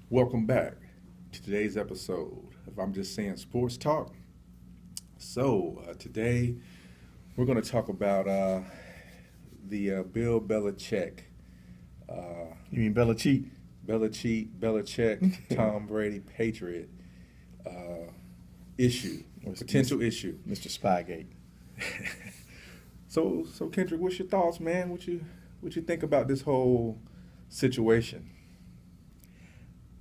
Welcome back to today's episode of I'm Just Saying Sports Talk. Today we're going to talk about the Bill Belichick, uh, You mean Belichick? Belichick, Tom Brady Patriot issue, potential issue. Mr. Spygate. So Kendrick, what's your thoughts, man? What you think about this whole situation?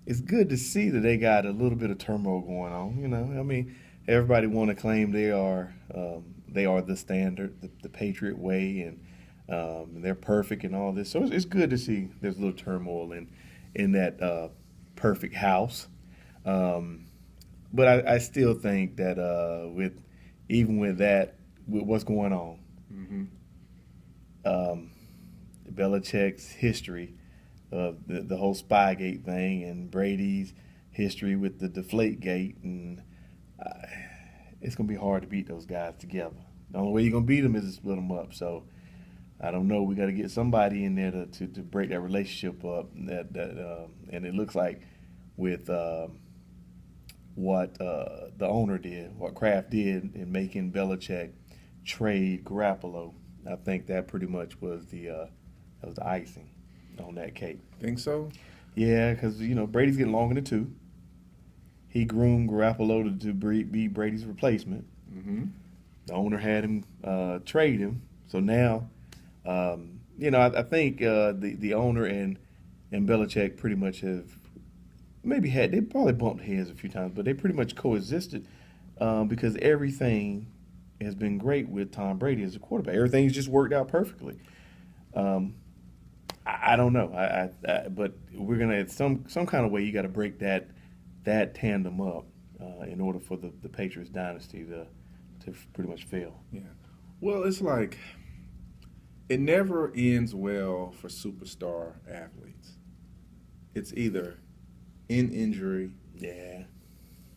It's good to see that they got a little bit of turmoil going on. I mean, everybody want to claim they are the standard, the Patriot way, and they're perfect and all this. So it's good to see there's a little turmoil in that perfect house. Um, but I still think that with that, with what's going on, Mm-hmm. um, Belichick's history of the whole Spygate thing and Brady's history with the Deflate Gate, and uh, it's gonna be hard to beat those guys together. The only way you're gonna beat them is to split them up. So I don't know. We got to get somebody in there to break that relationship up. And it looks like with what the owner did, what Kraft did in making Belichick trade Garoppolo, I think that pretty much was the icing on that cake. Think so? Yeah, because Brady's getting long in the tooth. He groomed Garoppolo to be Brady's replacement. Mm-hmm. The owner had him trade him, so now, I think the owner and Belichick pretty much have they probably bumped heads a few times, but they pretty much coexisted because everything has been great with Tom Brady as a quarterback. Everything's just worked out perfectly. Um, I don't know. But we're gonna some kind of way you got to break that tandem up in order for the Patriots dynasty to pretty much fail. Yeah. Well, it's like it never ends well for superstar athletes. It's either in injury Yeah.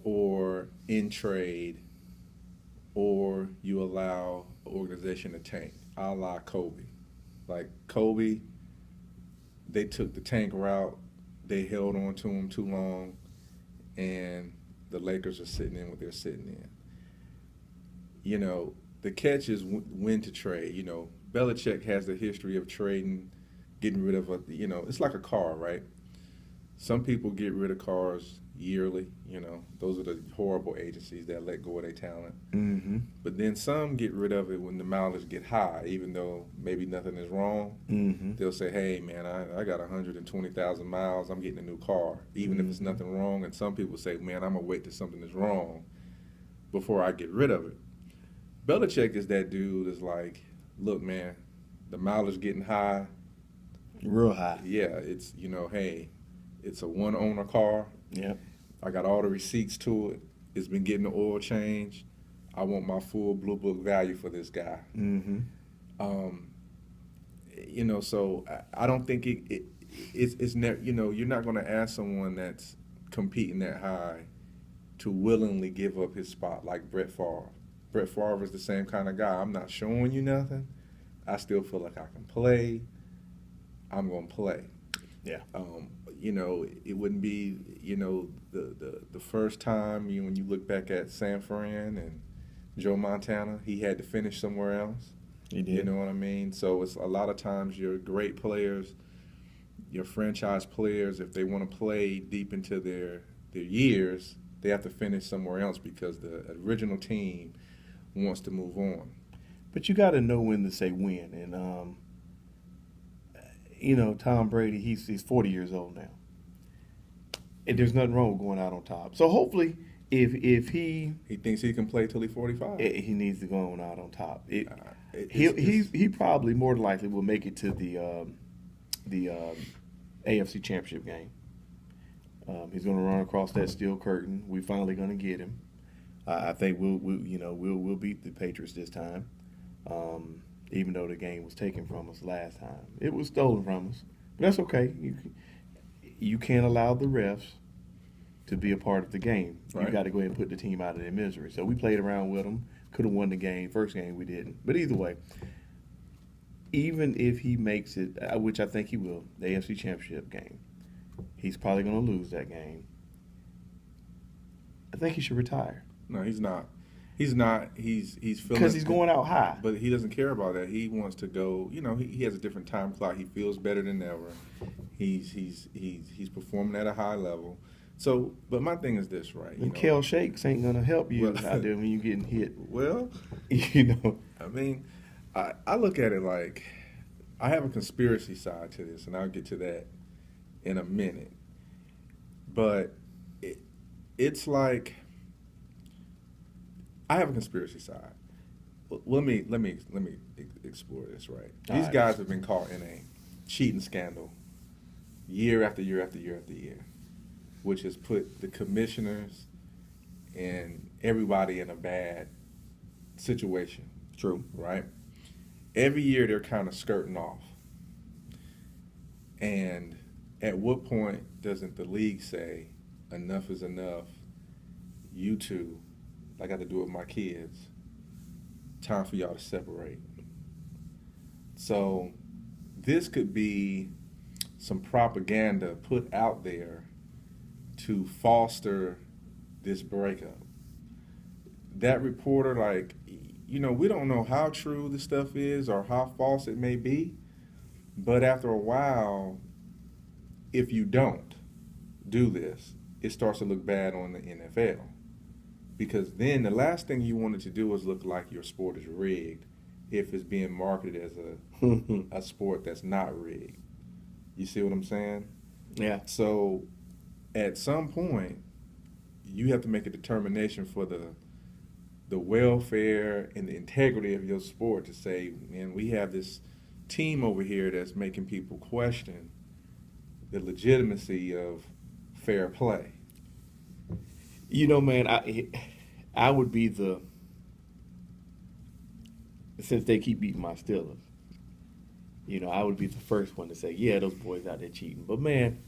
or in trade, or you allow an organization to tank, a la Kobe. Like Kobe, they took the tank route, they held on to him too long, and the Lakers are sitting in what they're sitting in. The catch is when to trade. Belichick has the history of trading, getting rid of it's like a car, right? Some people get rid of cars yearly. Those are the horrible agencies that let go of their talent. Mm-hmm. But then some get rid of it when the mileage get high, even though maybe nothing is wrong. Mm-hmm. They'll say, "Hey, man, I got 120,000 miles. I'm getting a new car, even if it's Mm-hmm. nothing wrong." And some people say, "Man, I'm gonna wait till something is wrong before I get rid of it." Belichick is that dude. Is like, look, man, the mileage getting high. Real high. Yeah, it's hey, it's a one owner car. Yep. I got all the receipts to it. It's been getting the oil change. I want my full blue book value for this guy. Mm-hmm. Um, so I don't think it's never. You're not going to ask someone that's competing that high to willingly give up his spot like Brett Favre. Brett Favre is the same kind of guy. I'm not showing you nothing. I still feel like I can play. I'm going to play. Yeah. It wouldn't be, the first time when you look back at San Fran and Joe Montana, he had to finish somewhere else. He did. You know what I mean? So it's a lot of times your great players, your franchise players, if they want to play deep into their years, they have to finish somewhere else because the original team wants to move on. But you got to know when to say when, and Tom Brady, he's 40 years old now, and there's nothing wrong with going out on top. So hopefully, if He thinks he can play till he's 45. he needs to go on out on top, It's he probably more than likely will make it to the AFC Championship game. He's going to run across that steel curtain. We're finally going to get him. I think we'll beat the Patriots this time. Even though the game was taken from us last time. It was stolen from us. But that's okay. You can't allow the refs to be a part of the game. Right. You got to go ahead and put the team out of their misery. So we played around with them. Could have won the game. First game we didn't. But either way, even if he makes it, which I think he will, the AFC Championship game, He's probably going to lose that game. I think he should retire. No, he's not. He's not. He's feeling Because he's going out high. but he doesn't care about that. He wants to go. You know, he has a different time clock. He feels better than ever. He's performing at a high level. So, but my thing is this, right? Them kale shakes ain't gonna help you out there when you getting hit. Well, you know. I mean, I look at it like I have a conspiracy side to this, and I'll get to that in a minute. But it's like I have a conspiracy side. Let me explore this, right? These guys have been caught in a cheating scandal year after year after year after year, which has put the commissioners and everybody in a bad situation. True. Right? Every year they're kind of skirting off. And at what point doesn't the league say, enough is enough, you two, I got to do it with my kids, time for y'all to separate. So this could be some propaganda put out there to foster this breakup. That reporter, like, you know, we don't know how true the stuff is or how false it may be, but after a while, if you don't do this, it starts to look bad on the NFL. Because then the last thing you wanted to do is look like your sport is rigged if it's being marketed as a sport that's not rigged. You see what I'm saying? Yeah. So at some point, you have to make a determination for the welfare and the integrity of your sport to say, man, we have this team over here that's making people question the legitimacy of fair play. You know, man, I would be since they keep beating my Steelers, you know, I would be the first one to say, yeah, those boys out there cheating. But, man,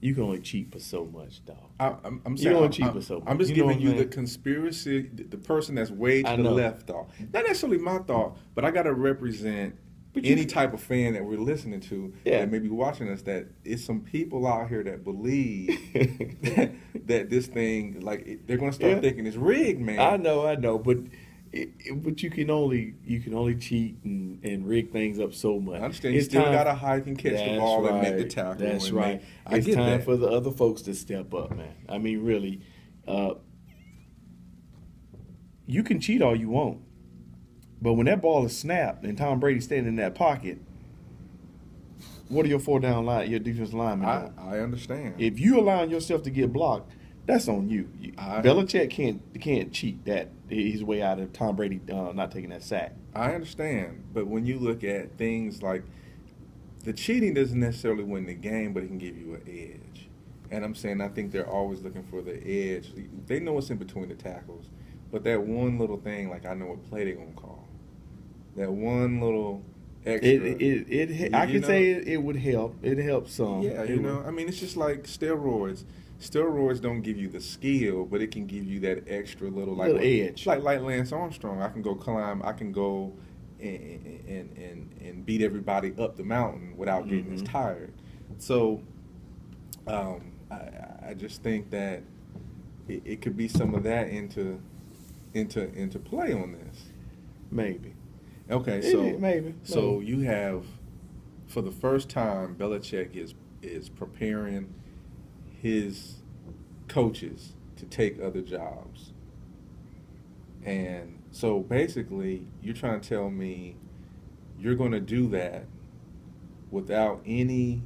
you can only cheat for so much, dog. I'm saying, you only cheat for so much. I'm just giving you the conspiracy, the person that's way to the left thought. Not necessarily my thought, but I got to represent any type of fan that we're listening to that may be watching us, that it's some people out here that believe that this thing, like, they're going to start thinking it's rigged, man. I know, but you can only cheat and rig things up so much. I understand. You still got to hike and catch the ball and make the tackle. That's right. It's time for the other folks to step up, man. I mean, really, you can cheat all you want. But when that ball is snapped and Tom Brady standing in that pocket, what are your four down line, your defensive linemen doing? I understand. If you allowing yourself to get blocked, that's on you. Belichick can't cheat that his way out of Tom Brady not taking that sack. I understand, but when you look at things like the cheating doesn't necessarily win the game, but it can give you an edge. And I'm saying I think they're always looking for the edge. They know what's in between the tackles, but that one little thing, like I know what play they're gonna call. That one little extra. I could say it would help. It helps some. Yeah, you know, I mean, it's just like steroids. Steroids don't give you the skill, but it can give you that extra little edge. Like Lance Armstrong, I can go climb. I can go and beat everybody up the mountain without getting as tired. So, I just think that it could be some of that into play on this. Maybe. Okay, so maybe. So you have, for the first time, Belichick is preparing his coaches to take other jobs. And so basically, you're trying to tell me you're going to do that without any,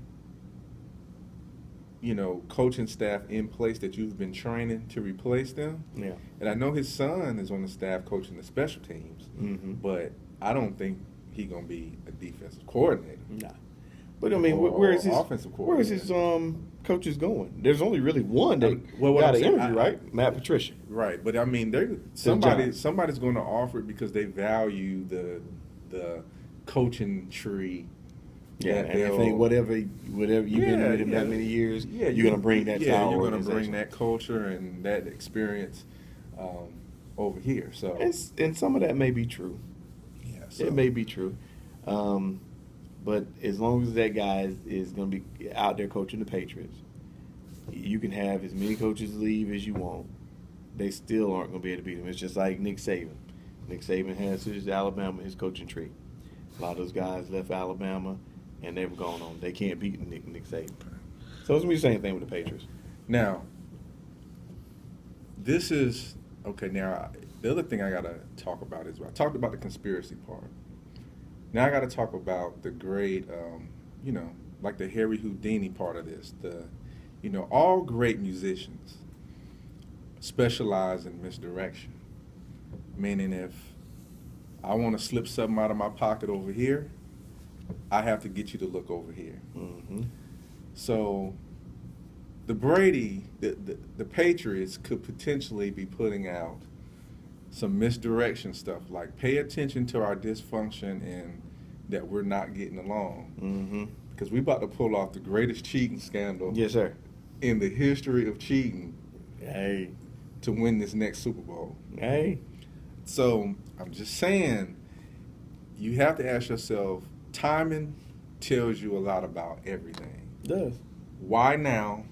coaching staff in place that you've been training to replace them. Yeah. And I know his son is on the staff coaching the special teams, but I don't think he's going to be a defensive coordinator. Nah. But I mean, where is his offensive coordinator? Where is his coaches going? There's only really one that got an interview, right? Matt Patricia. Right, but I mean, somebody's going to offer it because they value the coaching tree. Yeah, and I think whatever you've been with him that many years, you're going to bring that to our you're going to organization. bring that culture and that experience over here. So, and some of that may be true. Yeah, so. It may be true. But as long as that guy is going to be out there coaching the Patriots, You can have as many coaches leave as you want. They still aren't going to be able to beat them. It's just like Nick Saban. Nick Saban has his Alabama, his coaching tree. A lot of those guys left Alabama, and they've gone on. They can't beat Nick Saban. So it's going to be the same thing with the Patriots. Now, this is okay. Now, the other thing I gotta talk about is I talked about the conspiracy part. Now I gotta talk about the great, like the Harry Houdini part of this. All great musicians specialize in misdirection. Meaning, if I want to slip something out of my pocket over here, I have to get you to look over here. Mm-hmm. So the Patriots could potentially be putting out some misdirection stuff, like pay attention to our dysfunction and that we're not getting along. Mm-hmm. Because we about to pull off the greatest cheating scandal Yes, sir. in the history of cheating Hey. to win this next Super Bowl. Hey. So I'm just saying, you have to ask yourself, timing tells you a lot about everything. It does. Why now?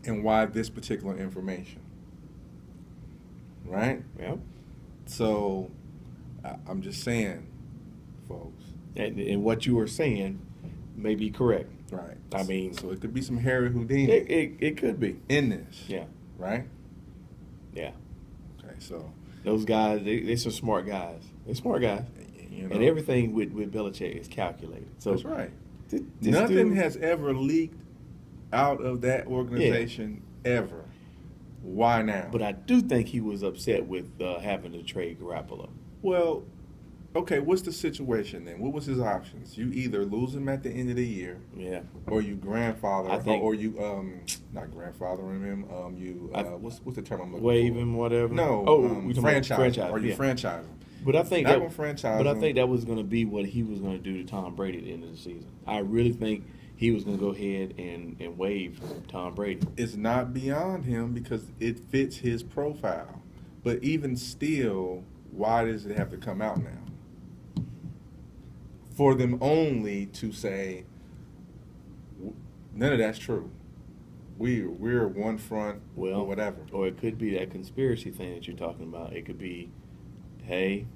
And why this particular information? Right? Yep. So I'm just saying, folks. And what you were saying may be correct. Right. I mean, so it could be some Harry Houdini it could be in this. Yeah. Right? Yeah. Okay, so those guys, they're some smart guys. They're smart guys. And everything with Belichick is calculated. So that's right. Nothing has ever leaked out of that organization ever. Why now? But I do think he was upset with having to trade Garoppolo. Well, okay, what's the situation then? What was his options? You either lose him at the end of the year, Yeah. or you grandfather, I think- or you not grandfathering him. What's the term I'm looking Waive for? him, whatever. No, we talking about franchise. Or you franchise him. But I think Not that gonna franchise But I him. think that was going to be what he was going to do to Tom Brady at the end of the season. I really think he was going to go ahead and waive Tom Brady. It's not beyond him because it fits his profile. But even still, why does it have to come out now? For them only to say, none of that's true. We're one front, Well, or whatever. Or it could be that conspiracy thing that you're talking about. It could be, hey,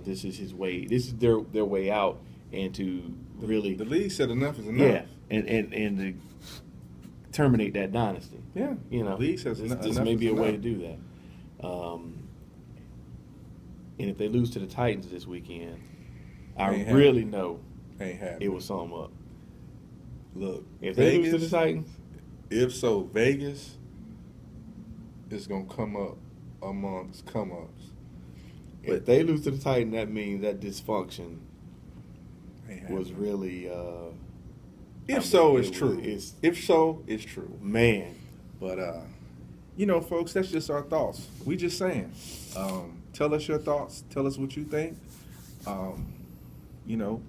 this is his way. This is their way out, and to really The league said enough is enough. yeah, and to terminate that dynasty. Yeah. The league says this enough may is be a way to enough. do that. And if they lose to the Titans this weekend, I Ain't really happening. know Ain't happening. it will sum up. Look, If they lose to the Vegas, Titans, if so, Vegas is gonna come up amongst come ups. if they lose to the Titans, that means that dysfunction Ain't was happening. really. If so, it's it was- true. If so, it's true. Man, But folks, that's just our thoughts. We just saying. Tell us your thoughts. Tell us what you think.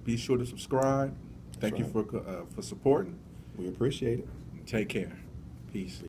Be sure to subscribe. Thank you right. for supporting. we appreciate it. Take care. Peace.